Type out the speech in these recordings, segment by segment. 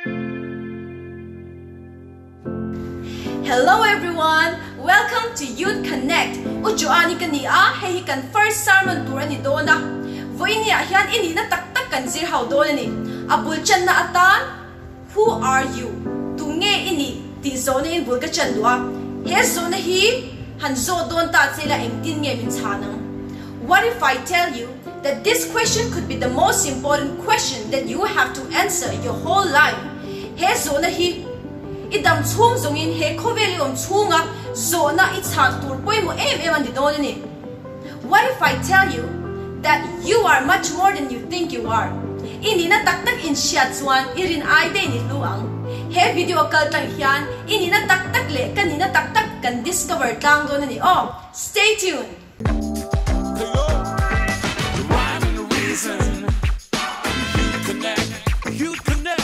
Hello everyone, welcome to Youth Connect. Ujuani kania he kan first sermon tour ni dona. Voini ahian ini na tak kan zir how dona ni. Abulchan na atan. Who are you? Tunge ini ti zone in bulka chandua. He zone hi han zo don ta sila engtin nge min chanang. What if I tell you that this question could be the most important question that you have to answer your whole life? He zone hi idam chung zongin he koveli chunga zona itsan turpoi mo an didoni. What if I tell you that you are much more than you think you are? Ini na tak in shiatsuan irin ay de ni luang. He video kal tang hian ini na tak le kanina tak kan discover tang don ni. Oh, stay tuned. Hello, the rhyme and the reason. You connect.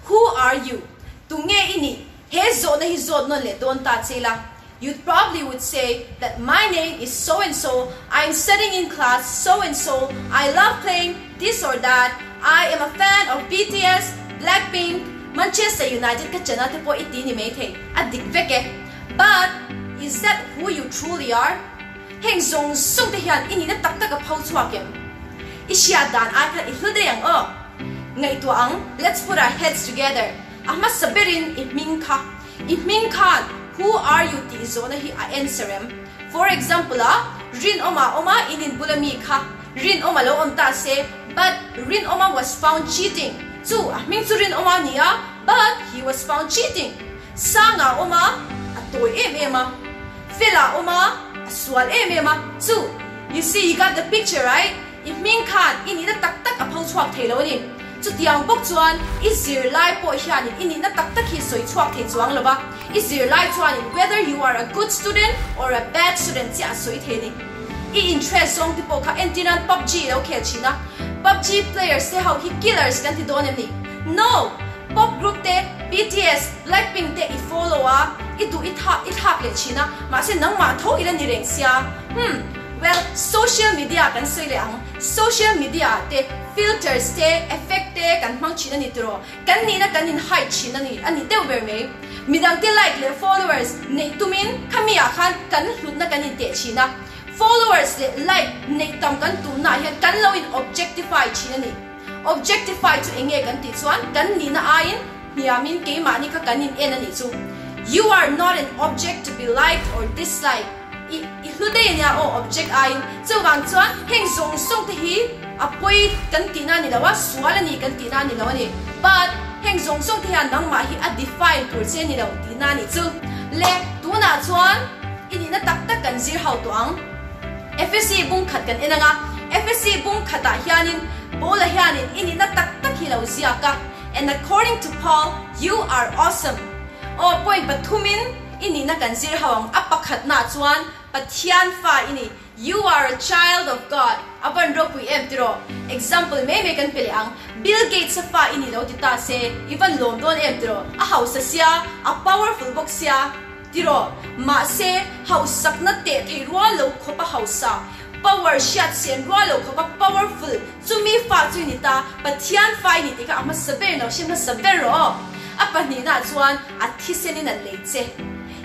Who are you? Tunge ini he zona hi zona le don ta chela. You probably would say that my name is so and so. I'm studying in class so and so. I love playing this or that. I am a fan of BTS, Blackpink, Manchester United ka chana te po iti ni mate adik veke. But is that who you truly are? Heng zong sung te hian ini na tak ka phau chuakem. Isya dan ai ka ihlude yang o. Ngai tuang, let's put our heads together. Ahma sabirin ihming ka. Ihming ka. Who are you ti zona hi a answerem? For example, rin oma inin bulami ka. Rin oma lo ta se, but rin oma was found cheating. Zu ahming zu rin oma niya, but he was found cheating. Sanga oma atoy ema. Fila oma aswal ema. Zu, you see you got the picture, right? Ihming kan ini na tak apang chuak thelo ni. Tiang bok chuan izir lai po hian ini na tak hi soi chuak thei chuang loba izir lai chuan whether you are a good student or a bad student cha soi thei ni I interest song tipo kha entinan PUBG lo khel china PUBG players se how he killers kan ti don ni no pop group te BTS Blackpink te I follow itu ithak le china ma se nang ma tho ila ni reng sia well social media kan soi le ang social media te filters te effect te kan mang china ni tro kan ni na kan in height china ni ani te over me midang te like le followers nei tumin khamia khan kan hlut na kan in te china followers le like nei tam kan tu na hian kan lo in objectify china ni objectify to enge kan ti chuan kan ni na ain niamin ke mani ka kan in en ani chu you are not an object to be liked or disliked I hlude nya o object ain chuwang chuan heng zong song te hi apoi kan tina ni lawa swala ni kan tina ni lawa ni but heng zong song te han nang ma hi a define tur che ni law tina ni chu le tuna chuan ini na tak kan zir hau tuang FSC bung khat kan enanga FSC bung khata hianin bola hianin ini na tak hi law zia ka and according to Paul you are awesome o point pathumin ini na kan zir hawang apakhat na chuan pathian fa ini you are a child of God. Apan ro pui em tiro. Example me kan pili ang Bill Gates fa ini lo tita se even London em tiro. A house sia, a powerful box sia. Tiro ma se house sak na te thei ro lo khopa house sa. Power shot sen ro lo khopa powerful. Chumi fa chu ni ta pathian fa ini tika ama saber no shim na saber ro. Apan ni na chuan a thisen in a leche.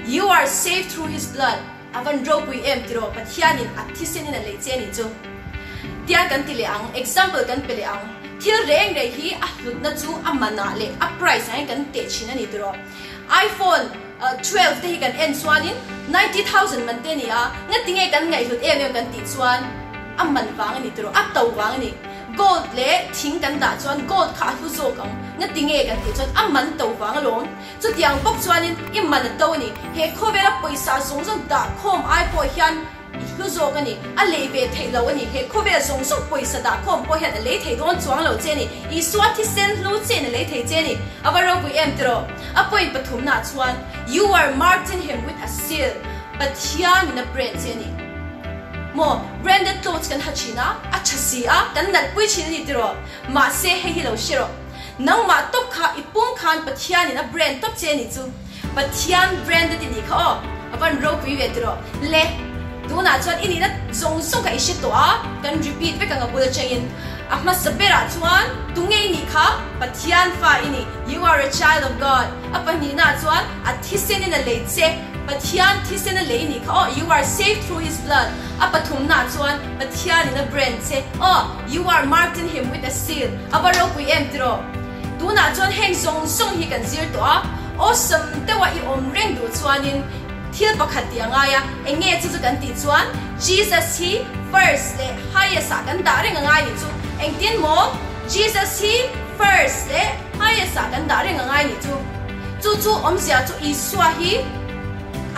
You are saved through his blood. Avan ro pui em tiro pathianin athisen in a leche ni chu tia kan tile ang example kan pele ang thil reng re hi a hlut na chu amana le a price ai kan te china ni tiro iPhone 12 te hi kan en swanin 90,000 man te ni a ngatinge kan ngai hlut em kan ti chuan amman wang ni tiro a tau wang ni gold le thing kan da chuan gold kha hu zo kang ngatinge kan ti chuan amman tau wang lom chu tiang bok chuanin imman to ni he khovela paisa song song da khom ai po hian hu zo kan ni a lebe thei lo ani he khovela song song paisa da khom po hian le thei don chuang lo che ni I swati sen lu che ni le thei che ni avaro pu em tro a point pathum na chuan you are marking him with a seal but hian in a brand che ni mo branded clothes kan hachina a chasia kan nal pui chin ni tro ma se he hi lo shiro nang ma top kha ipung khan pathian in a brand top che ni chu pathian branded ni kha o apan ro pui ve tro le tu na chuan ini na zong song ka ishi to a kan repeat ve ka ngapula chain ahma sabera chuan tungei ni kha pathian fa ini you are a child of God apani na chuan athisen in a leitse pathian thisen a leini kha oh you are saved through his blood apathum na chuan pathian in a brand se oh you are marked in him with a seal abaro pui em tro tu na chuan heng song song hi kan zir to a awesome te wa I om reng du chuanin thil pakhat ti anga ya enge chu kan ti chuan Jesus he first le highest kan da reng anga ni chu engtin mo Jesus he first le highest kan da reng anga ni chu om sia chu iswa hi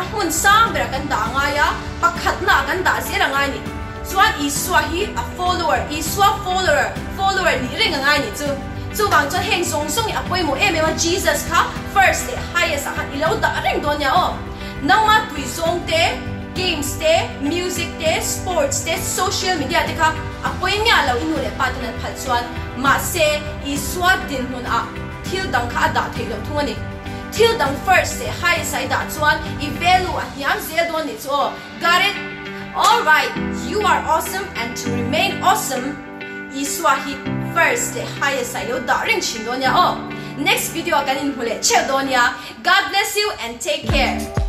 ahun sang bera kan da anga ya pakhat na kan da zir anga ni chuan iswa hi a follower iswa follower ni reng anga ni chu bang chuan heng song song apoi mo em Jesus kha first le highest kan ilo da reng don ya o nangma tui song te games te music te sports te social media te kha apoi nya lo inu le patan phal chuan ma se iswa din hun a thil dang kha da thelo thungani thil dang first le highest side da chuan I value a hiam zel don ni chu got it all right you are awesome and to remain awesome iswa hi first le highest side da ring chin don ya o next video kan in hule che don ya God bless you and take care